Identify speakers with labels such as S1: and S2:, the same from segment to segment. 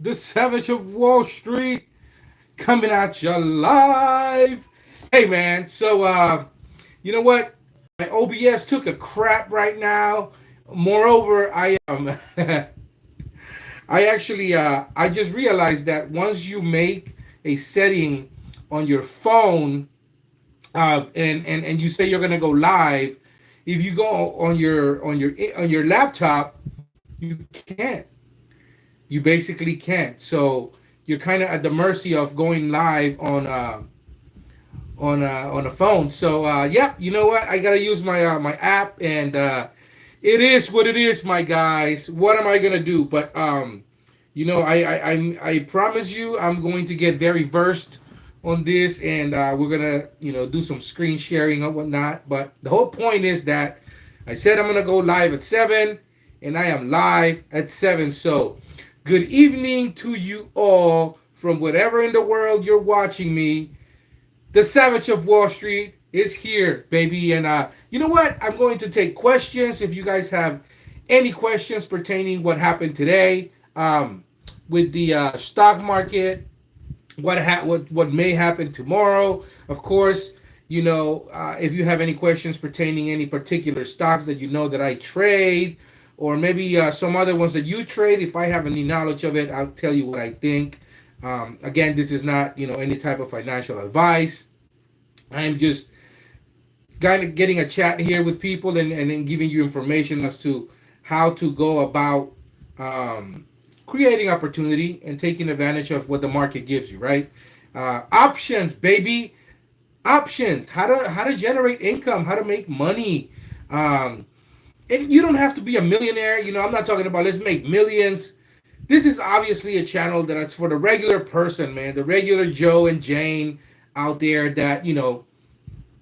S1: the Savage of Wall Street, coming at you live. Hey man, so you know what? My OBS took a crap right now. Moreover, I actually I just realized that once you make a setting on your phone, and you say you're gonna go live, if you go on your laptop, you can't. You basically can't. So you're kind of at the mercy of going live on a phone. So yep, you know what? I gotta use my app, and it is what it is, my guys. What am I gonna do? But I promise you, I'm going to get very versed on this, and we're gonna do some screen sharing and whatnot. But the whole point is that I said I'm gonna go live at 7, and I am live at 7. So good evening to you all from whatever in the world you're watching me. The Savage of Wall Street is here, baby. And you know what? I'm going to take questions. If you guys have any questions pertaining what happened today with the stock market, what may happen tomorrow, of course. If you have any questions pertaining any particular stocks that you know that I trade, or maybe some other ones that you trade, if I have any knowledge of it, I'll tell you what I think. Again, this is not any type of financial advice. I'm just kind of getting a chat here with people, and then giving you information as to how to go about creating opportunity and taking advantage of what the market gives you, right? Options, baby. Options. How to generate income, how to make money. And you don't have to be a millionaire. I'm not talking about let's make millions. This is obviously a channel that's for the regular person, man, the regular Joe and Jane out there that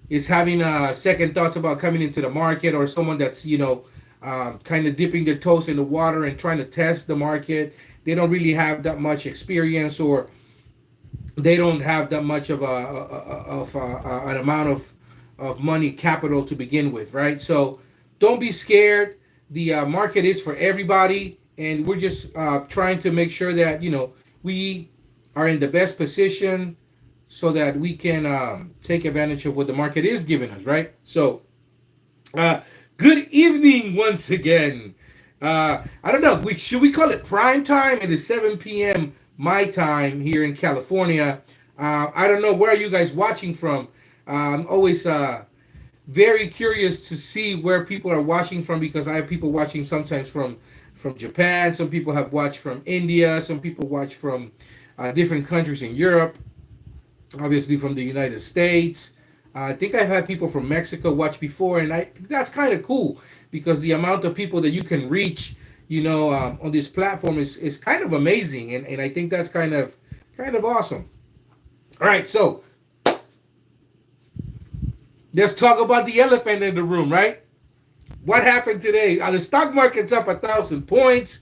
S1: is having second thoughts about coming into the market, or someone that's kind of dipping their toes in the water and trying to test the market. They don't really have that much experience, or they don't have that much of an amount of money capital to begin with, right? So don't be scared. The market is for everybody, and we're just trying to make sure that we are in the best position so that we can take advantage of what the market is giving us, right? So good evening once again. I don't know. Should we call it prime time? It is 7 p.m. my time here in California. I don't know, where are you guys watching from? I'm always very curious to see where people are watching from, because I have people watching sometimes from Japan. Some people have watched from India. Some people watch from different countries in Europe. Obviously from the United States. I think I've had people from Mexico watch before, and that's kind of cool, because the amount of people that you can reach, on this platform is kind of amazing, and I think that's kind of awesome. All right, so let's talk about the elephant in the room, right? What happened today? The stock market's up 1,000 points.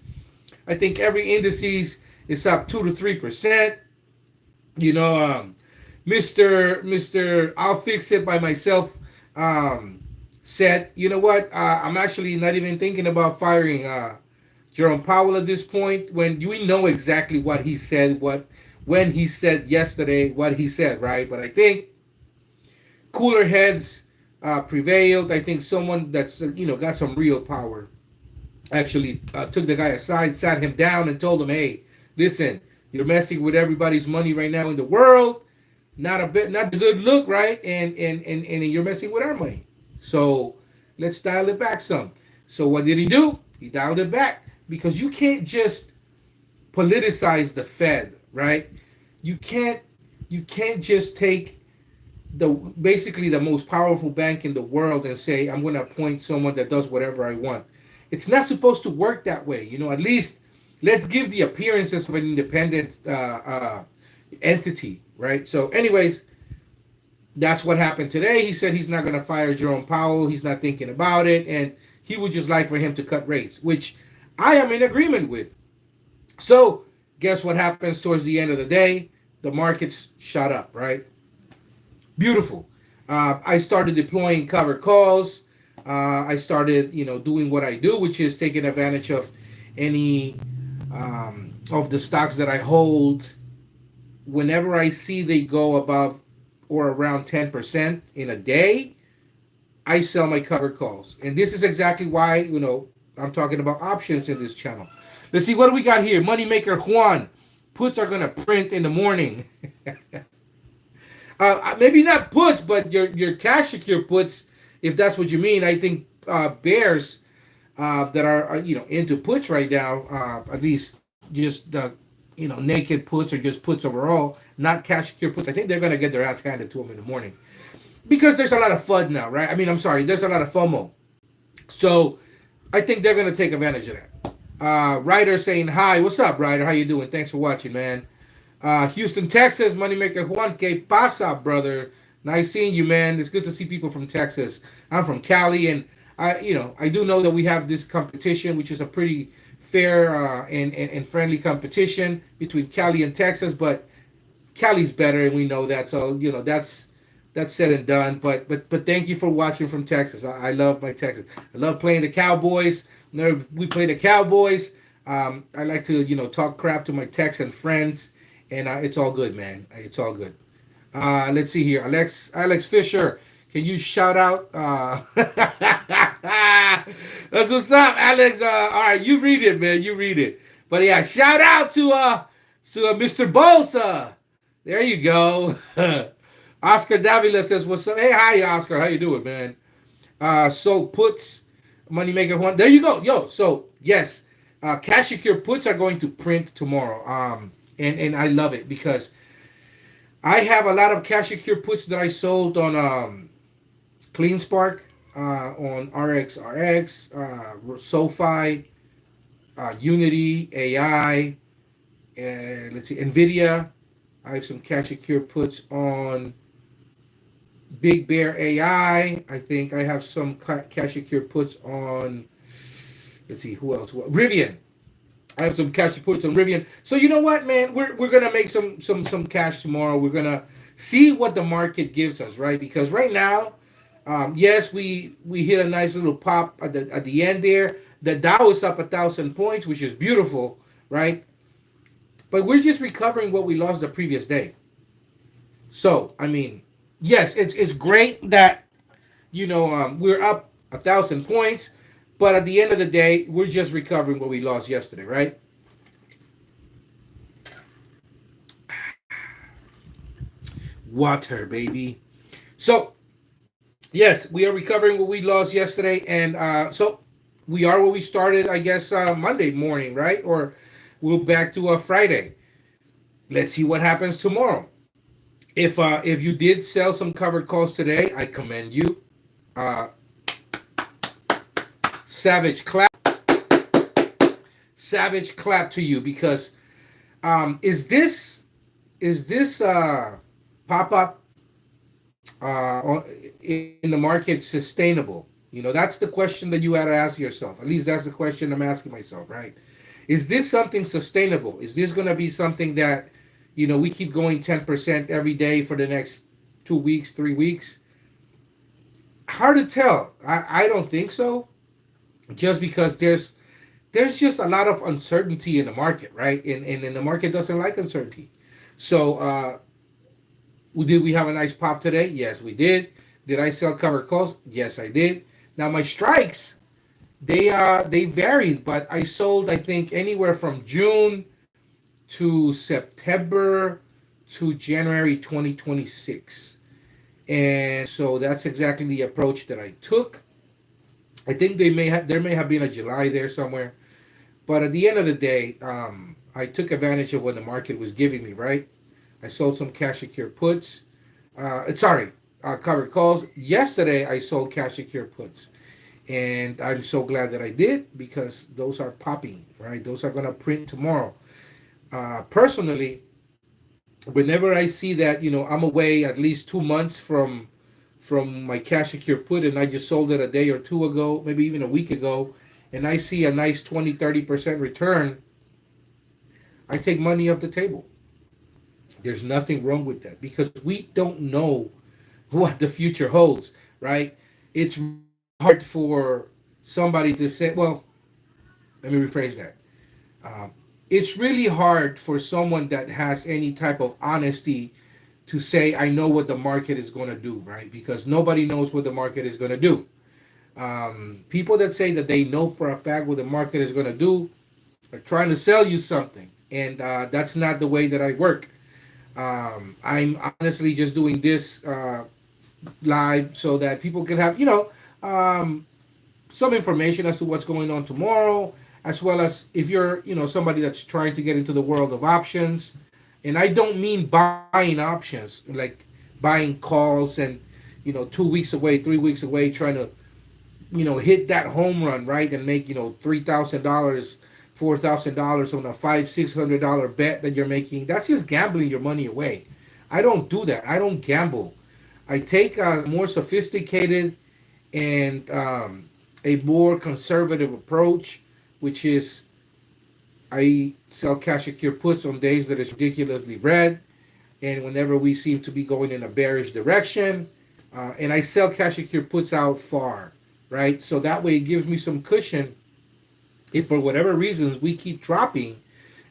S1: I think every indices is up 2 to 3%. Mr. I'll fix it by myself said, you know what? I'm actually not even thinking about firing Jerome Powell at this point, when we know exactly what he said, when he said yesterday what he said, right? But I think cooler heads prevailed. I think someone that's got some real power actually took the guy aside, sat him down, and told him, "Hey, listen, you're messing with everybody's money right now in the world. Not a good look, right? And you're messing with our money. So let's dial it back some." So what did he do? He dialed it back, because you can't just politicize the Fed, right? You can't just take basically the most powerful bank in the world and say, I'm going to appoint someone that does whatever I want. It's not supposed to work that way. At least let's give the appearances of an independent entity, right? So anyways, that's what happened today. He said he's not going to fire Jerome Powell. He's not thinking about it, and he would just like for him to cut rates, which I am in agreement with. So guess what happens towards the end of the day? The markets shot up, right? Beautiful. I started deploying covered calls. I started, doing what I do, which is taking advantage of any of the stocks that I hold, whenever I see they go above or around 10% in a day, I sell my covered calls. And this is exactly why, I'm talking about options in this channel. Let's see, what do we got here? Moneymaker Juan. Puts are going to print in the morning. Maybe not puts, but your cash secure puts, if that's what you mean. I think bears that are into puts right now, at least just the naked puts or just puts overall, not cash secure puts. I think they're gonna get their ass handed to them in the morning because there's a lot of FUD now, right? I mean, I'm sorry, there's a lot of FOMO, so I think they're gonna take advantage of that. Ryder saying hi, what's up, Ryder? How you doing? Thanks for watching, man. Houston, Texas, Moneymaker Juan, que pasa, brother? Nice seeing you, man. It's good to see people from Texas. I'm from Cali, and I do know that we have this competition, which is a pretty fair and friendly competition between Cali and Texas, but Cali's better, and we know that. So that's said and done. But thank you for watching from Texas. I love my Texas. I love playing the Cowboys. Whenever we play the Cowboys, I like to talk crap to my Texan friends, and it's all good, man. It's all good. Let's see here, Alex Fisher. Can you shout out? That's what's up, Alex. All right, you read it, man. You read it. But yeah, shout out to Mr. Bosa. There you go. Oscar Davila says, "What's up?" Hey, hi, Oscar. How you doing, man? So puts Moneymaker One. There you go, yo. So yes, cash secure puts are going to print tomorrow. And I love it because I have a lot of cash secure puts that I sold on CleanSpark, on RXRX, SoFi, Unity, AI, and let's see, NVDA. I have some cash secure puts on Big Bear AI. I think I have some cash secure puts on, let's see, who else? Rivian. I have some cash puts on Rivian. So you know what, man? We're gonna make some cash tomorrow. We're gonna see what the market gives us, right? Because right now, yes, we hit a nice little pop at the end there. The Dow is up 1,000 points, which is beautiful, right? But we're just recovering what we lost the previous day. So I mean, yes, it's great that we're up 1,000 points, but at the end of the day, we're just recovering what we lost yesterday, right? Water, baby. So yes, we are recovering what we lost yesterday, and so we are where we started, I guess, Monday morning, right? Or we'll back to Friday. Let's see what happens tomorrow. If you did sell some covered calls today, I commend you. Uh, savage clap, savage clap to you because is this pop up in the market sustainable? That's the question that you got to ask yourself. At least that's the question I'm asking myself, right? Is this something sustainable? Is this going to be something that we keep going 10% every day for the next 2 weeks, 3 weeks? Hard to tell. I don't think so. Just because there's just a lot of uncertainty in the market, right? And the market doesn't like uncertainty. So did we have a nice pop today? Yes, we did. Did I sell covered calls? Yes, I did. Now my strikes, they varied, but I sold, I think, anywhere from June to September to January 2026. And so that's exactly the approach that I took. I think there may have been a July there somewhere. But at the end of the day, I took advantage of what the market was giving me, right? I sold some cash secure puts. Covered calls. Yesterday, I sold cash secure puts. And I'm so glad that I did because those are popping, right? Those are going to print tomorrow. Personally, whenever I see that, I'm away at least 2 months from my cash secure put and I just sold it a day or two ago, maybe even a week ago, and I see a nice 20-30% return, I take money off the table. There's nothing wrong with that because we don't know what the future holds, right? It's hard for somebody to say, well, let me rephrase that. it's really hard for someone that has any type of honesty to say, I know what the market is going to do, right? Because nobody knows what the market is going to do. People that say that they know for a fact what the market is going to do are trying to sell you something. And that's not the way that I work. I'm honestly just doing this live so that people can have, some information as to what's going on tomorrow, as well as if you're, somebody that's trying to get into the world of options. And I don't mean buying options, like buying calls and, 2 weeks away, 3 weeks away, trying to, hit that home run, right? And make, $3,000, $4,000 on a $600 bet that you're making. That's just gambling your money away. I don't do that. I don't gamble. I take a more sophisticated and a more conservative approach, which is I sell cash secure puts on days that is ridiculously red, and whenever we seem to be going in a bearish direction, and I sell cash secure puts out far, right? So that way it gives me some cushion. If for whatever reasons we keep dropping,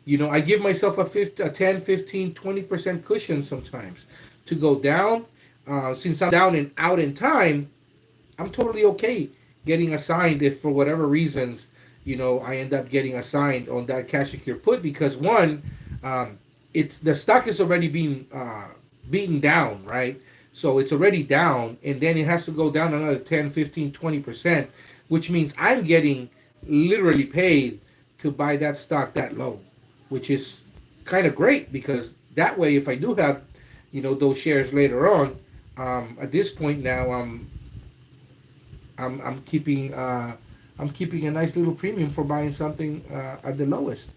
S1: I give myself a 10, 15, 20% cushion sometimes to go down. Since I'm down and out in time, I'm totally okay getting assigned if for whatever reasons, I end up getting assigned on that cash secure put because one, it's the stock is already being beaten down, right? So it's already down, and then it has to go down another 10, 15, 20%, which means I'm getting literally paid to buy that stock that low, which is kind of great because that way, if I do have, those shares later on, at this point now, I'm keeping a nice little premium for buying something at the lowest.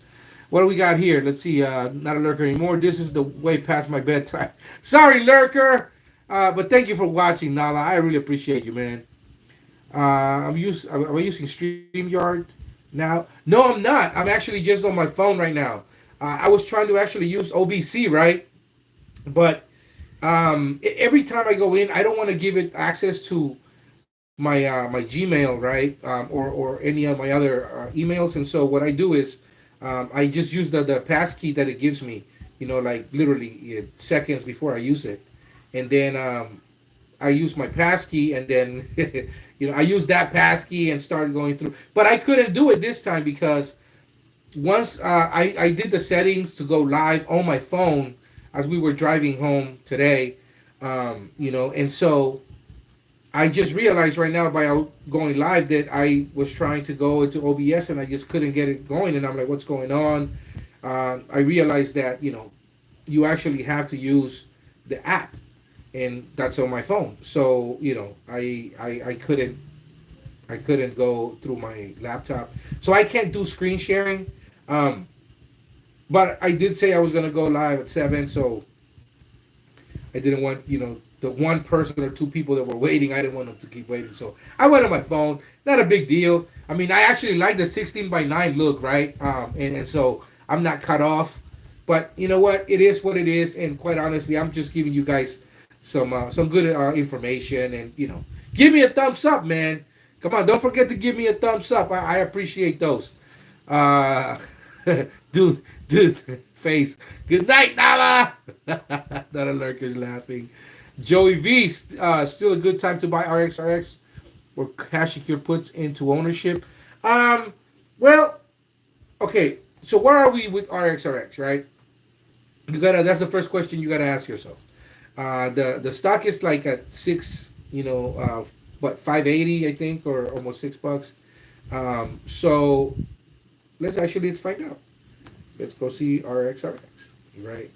S1: What do we got here? Let's see. Not a lurker anymore. This is the way past my bedtime. Sorry, lurker. But thank you for watching, Nala. I really appreciate you, man. Am I using StreamYard now? No, I'm not. I'm actually just on my phone right now. I was trying to actually use OBC, right? But every time I go in, I don't want to give it access to my Gmail, right? Or any of my other emails. And so what I do is I just use the passkey that it gives me, like literally seconds before I use it. And then I use my passkey, and then I use that passkey and started going through. But I couldn't do it this time because once I did the settings to go live on my phone as we were driving home today, and so I just realized right now by going live that I was trying to go into OBS and I just couldn't get it going. And I'm like, what's going on? I realized that, you actually have to use the app, and that's on my phone. So, I couldn't go through my laptop. So I can't do screen sharing. But I did say I was going to go live at 7. So I didn't want, the one person or two people that were waiting, I didn't want them to keep waiting. So I went on my phone. Not a big deal. I mean, I actually like the 16:9 look, right? And so I'm not cut off. But you know what? It is what it is. And quite honestly, I'm just giving you guys some good information. And, give me a thumbs up, man. Come on, don't forget to give me a thumbs up. I appreciate those. Dude, face. Good night, Nala. Nala Lurker's laughing. Joey V, still a good time to buy RXRX or cash secure puts into ownership. Well, okay. So where are we with RXRX, right? That's the first question you gotta ask yourself. The stock is like at 6, 580, I think, or almost $6. So let's find out. Let's go see RXRX, right?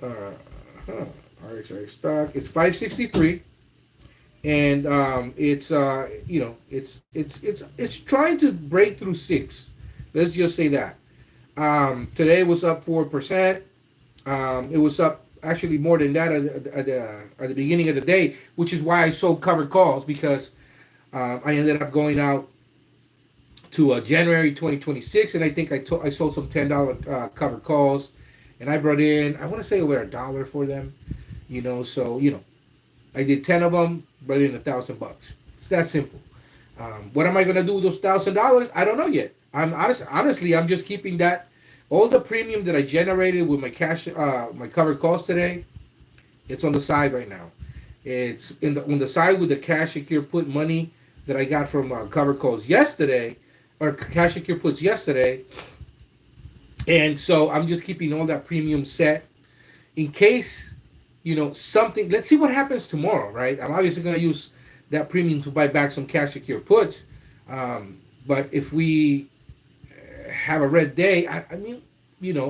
S1: RXRX stock. It's 563, and it's trying to break through 6. Let's just say that. Today was up 4%. It was up actually more than that at the beginning of the day, which is why I sold covered calls, because I ended up going out to January 2026, and I think I sold some $10 covered calls, and I brought in, I want to say over $1 for them, so I did 10 of them, brought in $1,000. It's that simple. What am I gonna do with those $1,000? I don't know yet. I'm honestly I'm just keeping that All the premium that I generated with my cash, my covered calls today, it's on the side right now. It's on the side with the cash secure put money that I got from covered calls yesterday, or cash secure puts yesterday, and so I'm just keeping all that premium set in case, something. Let's see what happens tomorrow, right? I'm obviously going to use that premium to buy back some cash secure puts, but if we have a red day, I mean,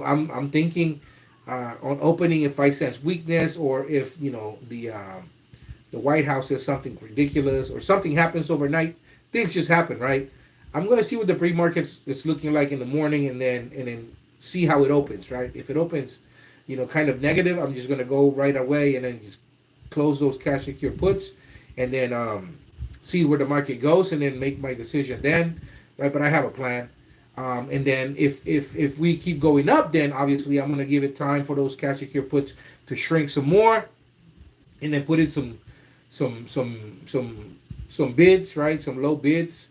S1: I'm thinking on opening if I sense weakness, or if the White House says something ridiculous or something happens overnight. Things just happen, right? I'm gonna see what the pre-market is looking like in the morning, and then see how it opens, right? If it opens, kind of negative, I'm just gonna go right away and then just close those cash secure puts, and then see where the market goes, and then make my decision then, right? But I have a plan. And then if we keep going up, then obviously I'm gonna give it time for those cash secure puts to shrink some more, and then put in some bids, right? Some low bids,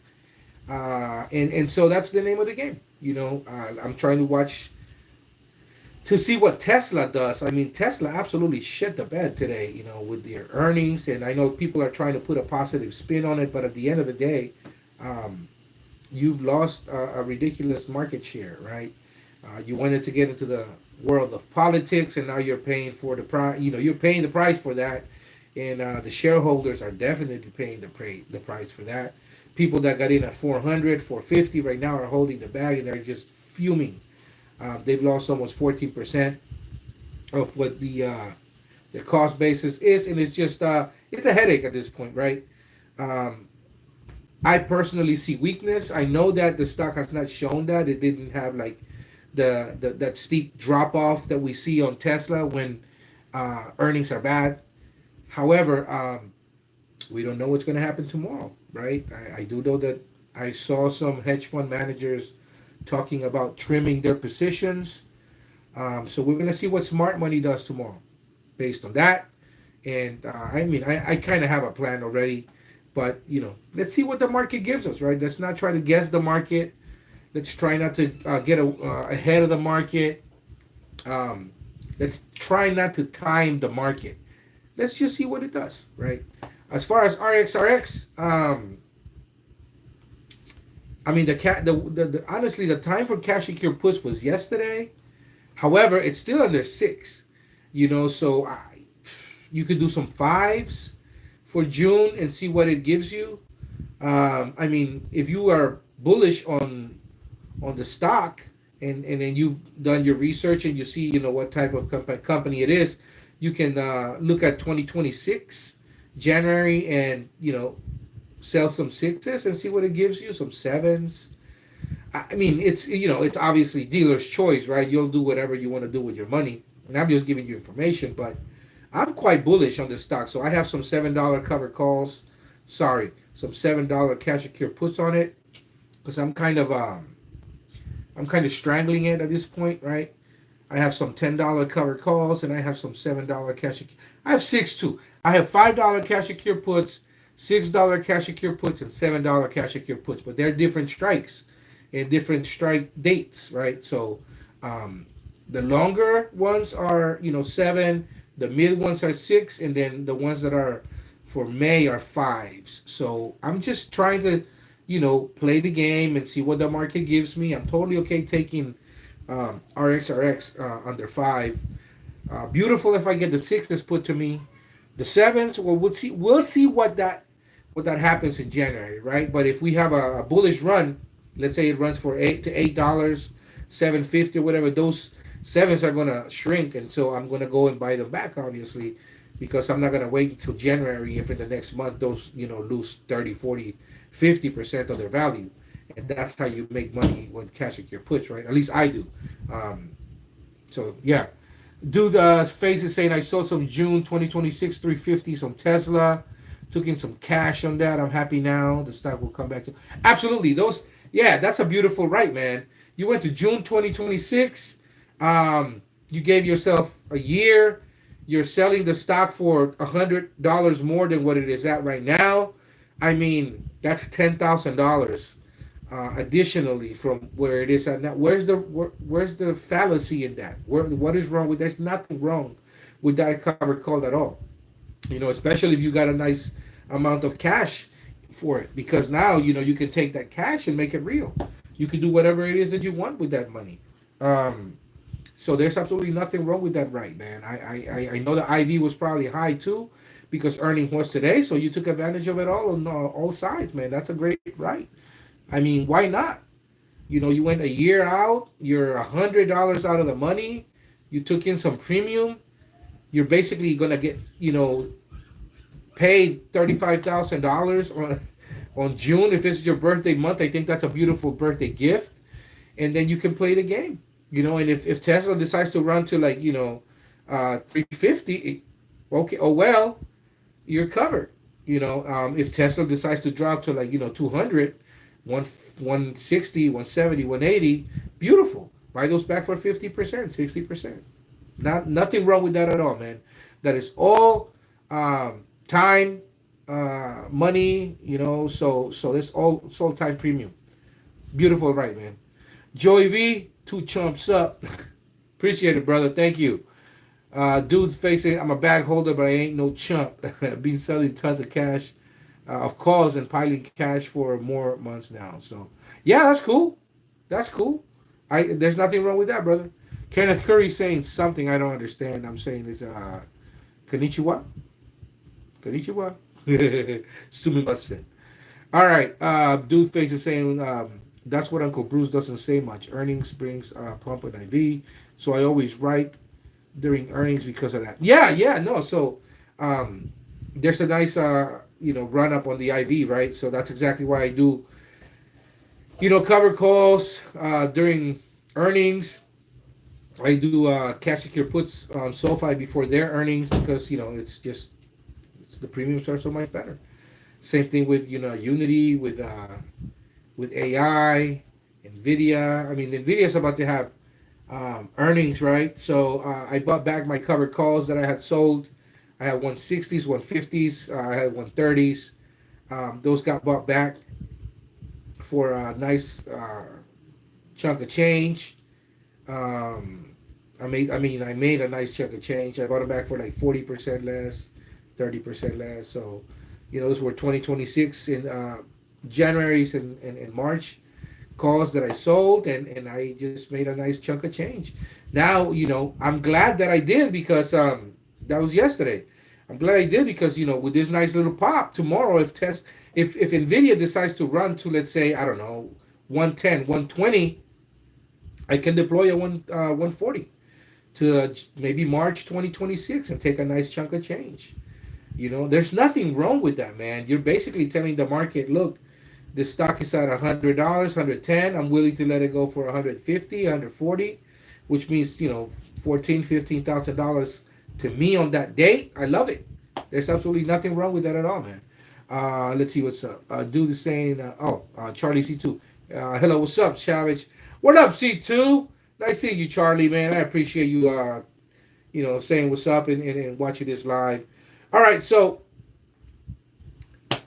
S1: and so that's the name of the game. I'm trying to watch to see what Tesla does. I mean, Tesla absolutely shit the bed today, with their earnings, and I know people are trying to put a positive spin on it, but at the end of the day, you've lost a ridiculous market share, right? You wanted to get into the world of politics, and now you're paying for the price. You're paying the price for that, and the shareholders are definitely paying the price for that. People that got in at 400, 450 right now are holding the bag, and they're just fuming. They've lost almost 14% of what their cost basis is, and it's just it's a headache at this point, right? I personally see weakness. I know that the stock has not shown that. It didn't have like the that steep drop off that we see on Tesla when earnings are bad. However, we don't know what's going to happen tomorrow, right? I do know that I saw some hedge fund managers talking about trimming their positions. So we're going to see what smart money does tomorrow based on that. And I kind of have a plan already. But, let's see what the market gives us, right? Let's not try to guess the market. Let's try not to get ahead of the market. Let's try not to time the market. Let's just see what it does, right? As far as RXRX, honestly, the time for cash secure puts was yesterday. However, it's still under 6, so you could do some 5s for June and see what it gives you. If you are bullish on the stock, and then you've done your research and you see what type of company it is, you can look at 2026 January and sell some 6s and see what it gives you, some 7s. It's obviously dealer's choice, right? You'll do whatever you want to do with your money, and I'm just giving you information, but I'm quite bullish on this stock. So I have some $7 covered calls. Sorry, some $7 cash secure puts on it, because I'm kind of strangling it at this point, right? I have some $10 covered calls, and I have some $7 cash. I have 6 too. I have $5 cash secure puts, $6 cash secure puts, and $7 cash secure puts. But they're different strikes and different strike dates, right? So the longer ones are 7. The mid ones are 6, and then the ones that are for May are 5s. So I'm just trying to, play the game and see what the market gives me. I'm totally okay taking RXRX under 5. Beautiful if I get the 6s put to me. The 7s, well, we'll see what that happens in January, right? But if we have a bullish run, let's say it runs for $8 to $8, $7.50 or whatever, those 7s are going to shrink, and so I'm going to go and buy them back, obviously, because I'm not going to wait until January if in the next month those lose 30, 40, 50% of their value. And that's how you make money with cash secure puts, right? At least I do. So yeah, dude, Face is saying I saw some June 2026 350 some Tesla, took in some cash on that. I'm happy now. The stock will come back to absolutely those. Yeah, that's a beautiful right, man. You went to June 2026. You gave yourself a year. You're selling the stock for $100 more than what it is at right now. That's $10,000 additionally from where it is at now. Where's the fallacy in that? What is wrong with? There's nothing wrong with that covered call at all. Especially if you got a nice amount of cash for it, because now you can take that cash and make it real. You can do whatever it is that you want with that money. Um, so there's absolutely nothing wrong with that, right, man? I know the IV was probably high too, because earning was today, so you took advantage of it on all sides, man. That's a great right. I mean, why not? You went a year out, you're $100 out of the money, you took in some premium, you're basically gonna get paid $35,000 on June if it's your birthday month. I think that's a beautiful birthday gift, and then you can play the game. And if Tesla decides to run to 350, okay, oh well, you're covered. If Tesla decides to drop to 200, 160, 170, 180, beautiful. Buy those back for 50%, 60%. Nothing wrong with that at all, man. That is all time, money. So it's all time premium. Beautiful, right, man. Joey V, two chumps up. Appreciate it, brother. Thank you. Dude's facing, I'm a bag holder, but I ain't no chump. Been selling tons of cash, of calls and piling cash for more months now. So, yeah, that's cool. That's cool. There's nothing wrong with that, brother. Kenneth Curry saying something I don't understand. I'm saying is, konnichiwa? Konnichiwa? Sumimasen. All right. Dude face is saying, that's what Uncle Bruce doesn't say much. Earnings brings pump and IV. So I always write during earnings because of that. Yeah, yeah, no. So there's a nice, run up on the IV, right? So that's exactly why I do, cover calls during earnings. I do cash secure puts on SoFi before their earnings because the premiums are so much better. Same thing with Unity, with AI, NVDA. I mean, NVIDIA is about to have earnings, right? So I bought back my covered calls that I had sold. I had 160s, 150s, I had 130s. Those got bought back for a nice chunk of change. I made a nice chunk of change. I bought them back for like 40% less, 30% less. So, those were 2026 in January's and March calls that I sold, and I just made a nice chunk of change. Now, I'm glad that I did because that was yesterday. I'm glad I did because with this nice little pop tomorrow, if Nvidia decides to run to, let's say, I don't know, 110, 120, I can deploy a 140 to maybe March 2026 and take a nice chunk of change. There's nothing wrong with that, man. You're basically telling the market, look, the stock is at $100, 110. I'm willing to let it go for 150, 140, which means $15,000 to me on that date. I love it. There's absolutely nothing wrong with that at all, man. Let's see what's up. Dude is saying, Charlie C2. Hello, what's up, Savage? What up, C2? Nice seeing you, Charlie, man. I appreciate you, saying what's up and watching this live. All right, so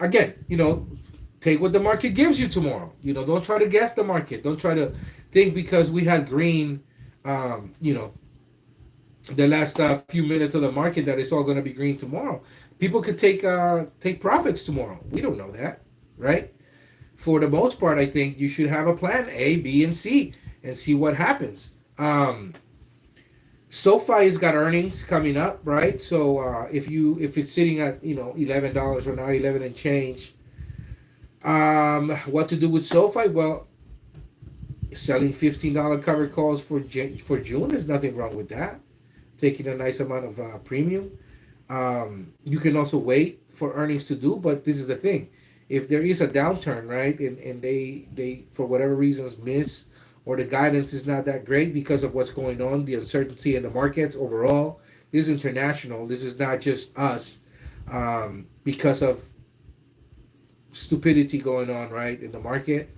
S1: again, take what the market gives you tomorrow. Don't try to guess the market. Don't try to think because we had green, the last few minutes of the market that it's all going to be green tomorrow. People could take profits tomorrow. We don't know that, right? For the most part, I think you should have a plan A, B, and C, and see what happens. SoFi's got earnings coming up, right? So if it's sitting at $11 or now 11 and change, what to do with SoFi? Well, selling $15 covered calls for June, there's nothing wrong with that. Taking a nice amount of premium. You can also wait for earnings to do, but this is the thing. If there is a downturn, right, and they for whatever reasons miss, or the guidance is not that great because of what's going on, the uncertainty in the markets overall, this is international. This is not just us, because of stupidity going on, right, in the market.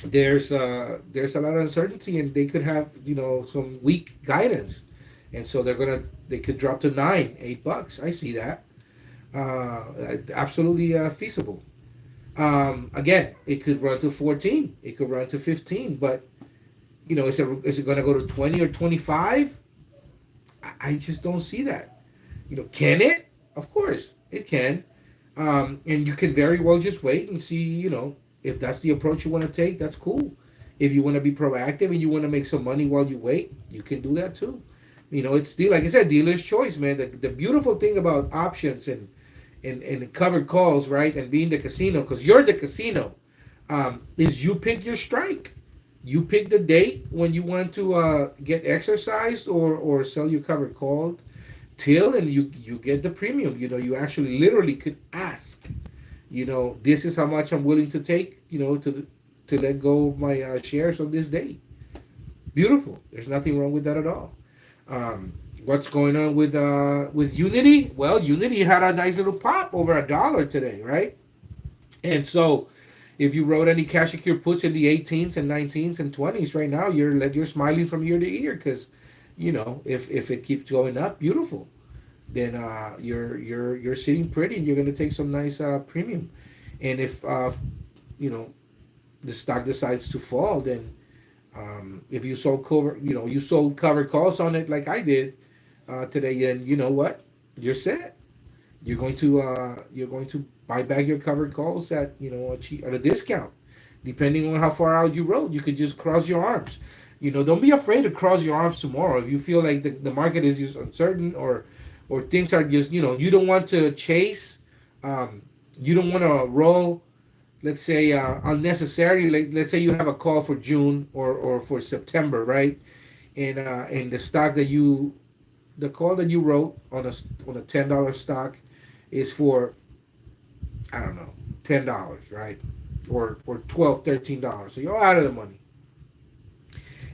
S1: There's a lot of uncertainty, and they could have some weak guidance, and so they could drop to $9, $8. I see that. Absolutely feasible. Again, it could run to 14. It could run to 15. But is it going to go to 20 or 25? I just don't see that. Can it? Of course, it can. And you can very well just wait and see. If that's the approach you want to take, that's cool. If you want to be proactive and you want to make some money while you wait, you can do that too. It's like I said, dealer's choice, man. The beautiful thing about options and covered calls, right, and being the casino, because you're the casino, is you pick your strike. You pick the date when you want to get exercised or sell your covered call till, and you get the premium. You actually literally could ask. This is how much I'm willing to take. To let go of my shares on this day. Beautiful. There's nothing wrong with that at all. What's going on with Unity? Well, Unity had a nice little pop over $1 today, right? And so, if you wrote any cash secure puts in the 18s and 19s and 20s right now, you're smiling from ear to ear because, if it keeps going up, beautiful. Then you're sitting pretty and you're gonna take some nice premium. And if the stock decides to fall, then if you sold covered calls on it like I did today, then you know what, you're set. You're going to buy back your covered calls at at a discount, depending on how far out you wrote. You could just cross your arms. Don't be afraid to cross your arms tomorrow if you feel like the market is just uncertain or things are just you don't want to chase. You don't want to roll, let's say unnecessarily. Like, let's say you have a call for June or for September, right? And the call that you wrote on a $10 stock is for, I don't know, $10, right? Or $12, $13. So you're out of the money.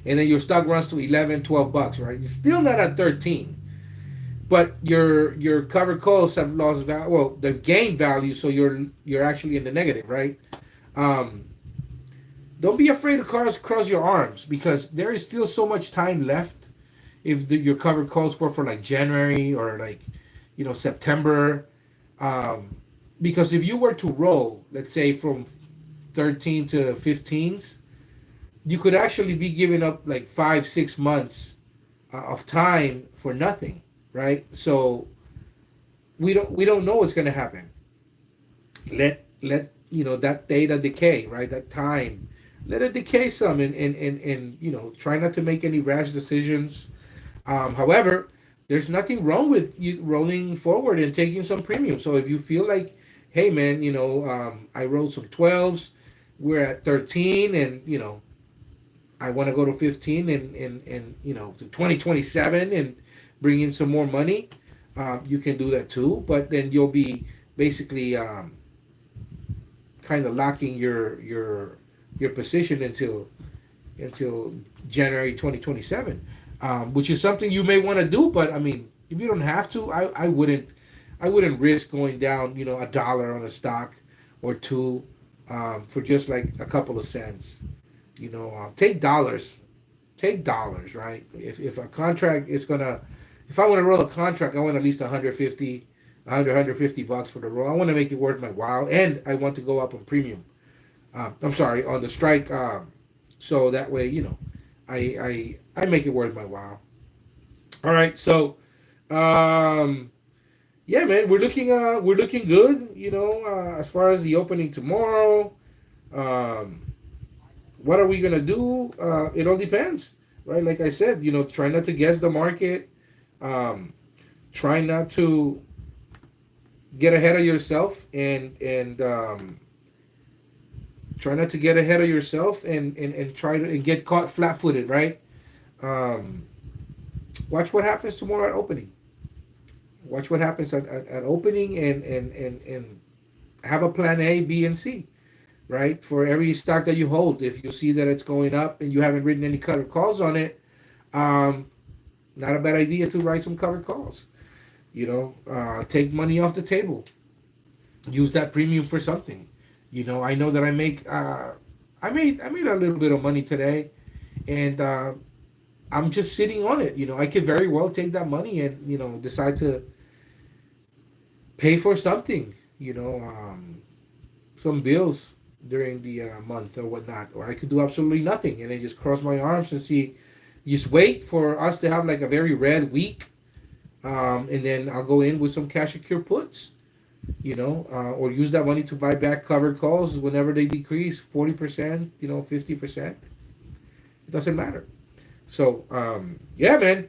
S1: And then your stock runs to $11, $12, right? You're still not at 13. But your covered calls have lost value. Well, they've gained value, so you're actually in the negative, right? Don't be afraid to cross your arms, because there is still so much time left. If your covered calls were for like January or like September, because if you were to roll, let's say from 13 to 15s, you could actually be giving up like 5-6 months of time for nothing, right? So we don't know what's going to happen. Let that data decay, right? That time, let it decay some, and try not to make any rash decisions. However, there's nothing wrong with you rolling forward and taking some premium. So if you feel like, hey man, I rolled some 12s, we're at 13, and I want to go to 15 and to 2027 and bring in some more money, you can do that too. But then you'll be basically kind of locking your position until January 2027, which is something you may want to do. But I mean, if you don't have to, I wouldn't risk going down $1 on a stock or two for just like a couple of cents. Take dollars, right? If a contract is gonna, if I want to roll a contract, I want at least 150 $150 for the roll. I want to make it worth my while, and I want to go up on premium. I'm sorry, on the strike. So that way, I make it worth my while. All right, so yeah, man, we're looking good. As far as the opening tomorrow. What are we gonna do? It all depends, right? Like I said, try not to guess the market. Try not to get ahead of yourself, and try not to get ahead of yourself and try to get caught flat-footed, right? Watch what happens tomorrow at opening. Watch what happens at opening, and have a plan A, B, and C, right? For every stock that you hold. If you see that it's going up and you haven't written any covered calls on it, not a bad idea to write some covered calls. Take money off the table. Use that premium for something. I know that I made a little bit of money today, and I'm just sitting on it. I could very well take that money and decide to pay for something. some bills during the month or whatnot, or I could do absolutely nothing and then just cross my arms and see, just wait for us to have like a very red week, and then I'll go in with some cash secure puts, or use that money to buy back covered calls whenever they decrease 40%, 50%. It doesn't matter. So, yeah, man.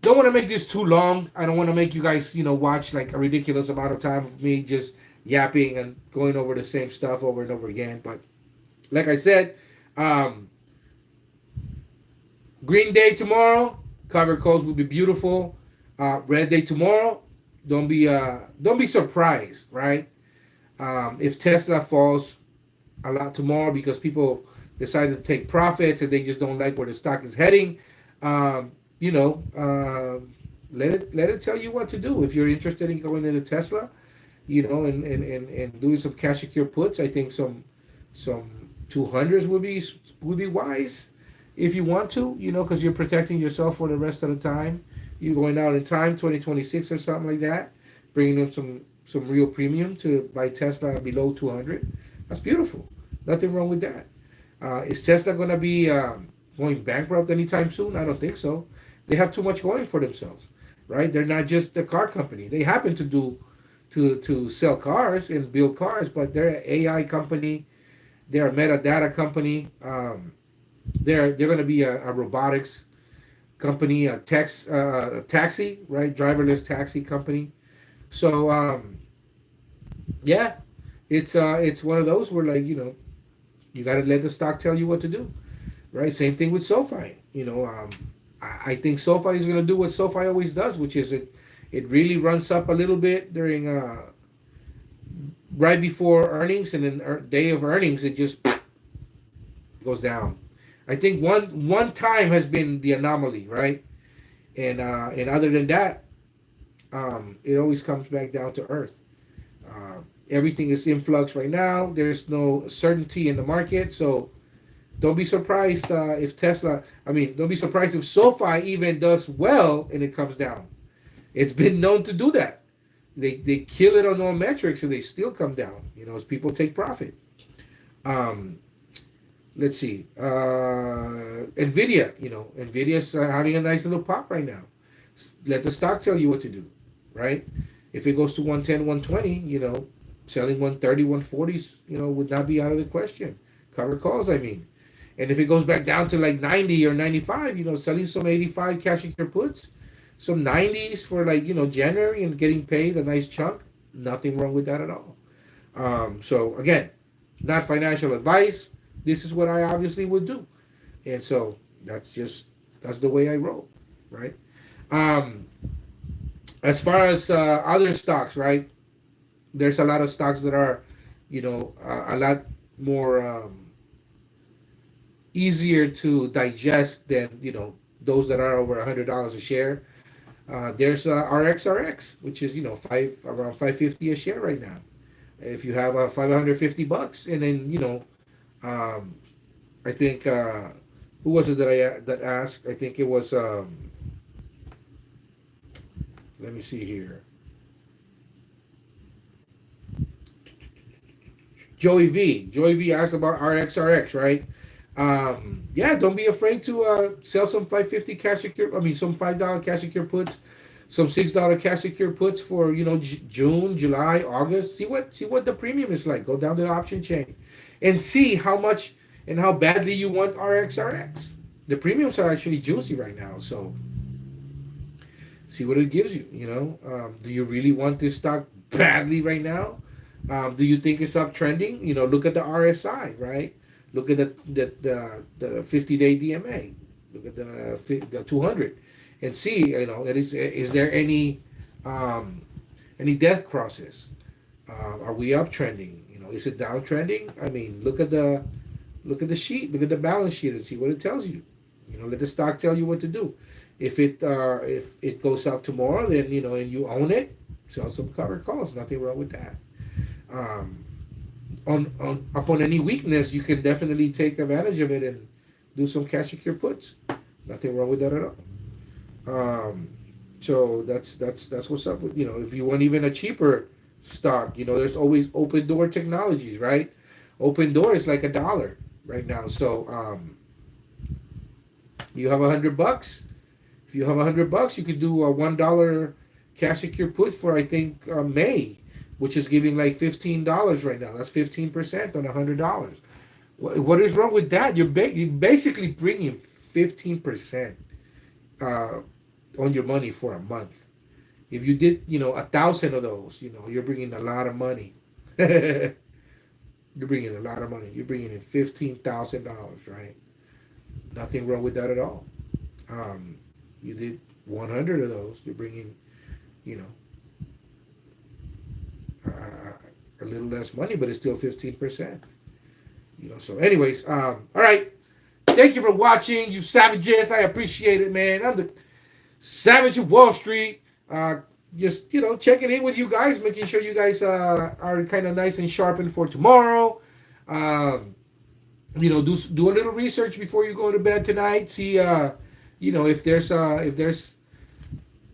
S1: Don't want to make this too long. I don't want to make you guys, watch like a ridiculous amount of time of me just yapping and going over the same stuff over and over again. But like I said, um, green day tomorrow, cover calls will be beautiful. Red day tomorrow. Don't be surprised, right? If Tesla falls a lot tomorrow because people decide to take profits and they just don't like where the stock is heading, um, you know, uh, let it tell you what to do. If you're interested in going into Tesla, and doing some cash secure puts, I think some 200s would be wise if you want to, because you're protecting yourself for the rest of the time. You're going out in time, 2026 or something like that, bringing them some real premium to buy Tesla below 200. That's beautiful. Nothing wrong with that. Is Tesla going to be going bankrupt anytime soon? I don't think so. They have too much going for themselves, right? They're not just a car company. They happen to do to sell cars and build cars, but they're an AI company. They're a metadata company. They're going to be a robotics company, a taxi, right? Driverless taxi company. So yeah, it's one of those where, like, you got to let the stock tell you what to do, right? Same thing with SoFi. I think SoFi is going to do what SoFi always does, which is it really runs up a little bit during right before earnings, and then day of earnings it just goes down. I think one time has been the anomaly, right? And other than that, it always comes back down to earth. Everything is in flux right now. There's no certainty in the market, so don't be surprised if Tesla. I mean, don't be surprised if SoFi even does well and it comes down. It's been known to do that. They kill it on all metrics and they still come down. As people take profit. Let's see. NVIDIA. NVIDIA's having a nice little pop right now. Let the stock tell you what to do, right? If it goes to 110, 120, selling 130, 140s, would not be out of the question. Cover calls, I mean. And if it goes back down to like 90 or 95, selling some 85 cash your puts, some 90s for like, January and getting paid a nice chunk, nothing wrong with that at all. So again, not financial advice. This is what I obviously would do. And so that's the way I roll, right? As far as other stocks, right? There's a lot of stocks that are, a lot more easier to digest than, those that are over $100 a share. There's RXRX, which is, around 550 a share right now. If you have $550, and then, I think who was it that asked? I think it was let me see here. Joey V asked about RXRX, right? Yeah, don't be afraid to sell some 550 cash secure. I mean, some $5 cash secure puts, some $6 cash secure puts for June, July, August. See what the premium is like. Go down the option chain, and see how much and how badly you want RXRX. The premiums are actually juicy right now, so see what it gives you. Do you really want this stock badly right now? Do you think it's uptrending? Look at the RSI, right? Look at the 50-day DMA. Look at the 200, and see, is there any death crosses? Are we uptrending? Is it downtrending? I mean, look at the sheet, look at the balance sheet, and see what it tells you. Let the stock tell you what to do. If it goes up tomorrow, then and you own it, sell some covered calls. Nothing wrong with that. Upon any weakness, you can definitely take advantage of it and do some cash secure puts. Nothing wrong with that at all. So that's what's up. If you want even a cheaper stock. There's always Open Door Technologies, right? Open Door is like $1 right now. So you have $100. If you have $100, you could do a $1 cash secure put for I think May, which is giving like $15 right now. That's 15% on $100. What is wrong with that? You're basically bringing 15% on your money for a month. If you did, 1,000 of those, you're bringing a lot of money. You're bringing a lot of money. You're bringing in $15,000, right? Nothing wrong with that at all. You did 100 of those, you're bringing, you know, a little less money, but it's still 15%. So anyways, all right. Thank you for watching, you savages. I appreciate it, man. I'm the Savage of Wall Street. Just checking in with you guys, making sure you guys are kind of nice and sharpened for tomorrow. Do a little research before you go to bed tonight. See, if there's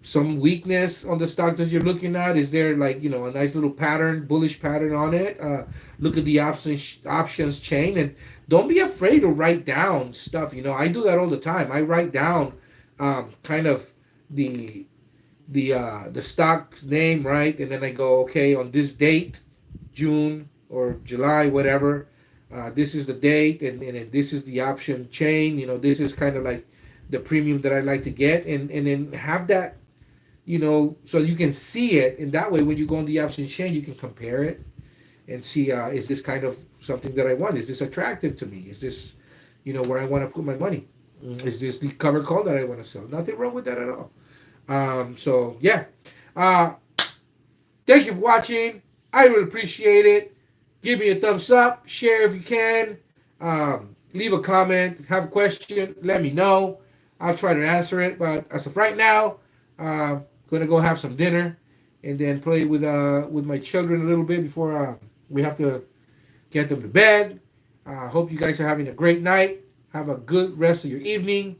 S1: some weakness on the stock that you're looking at. Is there a nice little pattern, bullish pattern on it? Look at the options chain, and don't be afraid to write down stuff. I do that all the time. I write down kind of the stock name, right? And then I go, okay, on this date, June or July, whatever, this is the date, and this is the option chain. This is kind of like the premium that I like to get, and then have that, so you can see it, and that way when you go on the option chain, you can compare it and see, is this kind of something that I want? Is this attractive to me? Is this, where I want to put my money? Is this the cover call that I want to sell? Nothing wrong with that at all. So yeah, thank you for watching. I really appreciate it. Give me a thumbs up, share if you can, leave a comment, have a question, let me know. I'll try to answer it, but as of right now, gonna go have some dinner and then play with my children a little bit before we have to get them to bed. Hope you guys are having a great night. Have a good rest of your evening.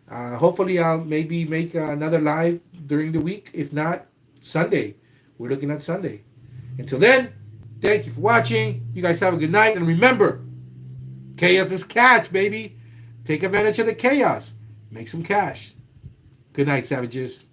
S1: Hopefully I'll maybe make another live during the week. If not, Sunday. We're looking at Sunday. Until then, thank you for watching. You guys have a good night. And remember, chaos is cash, baby. Take advantage of the chaos. Make some cash. Good night, savages.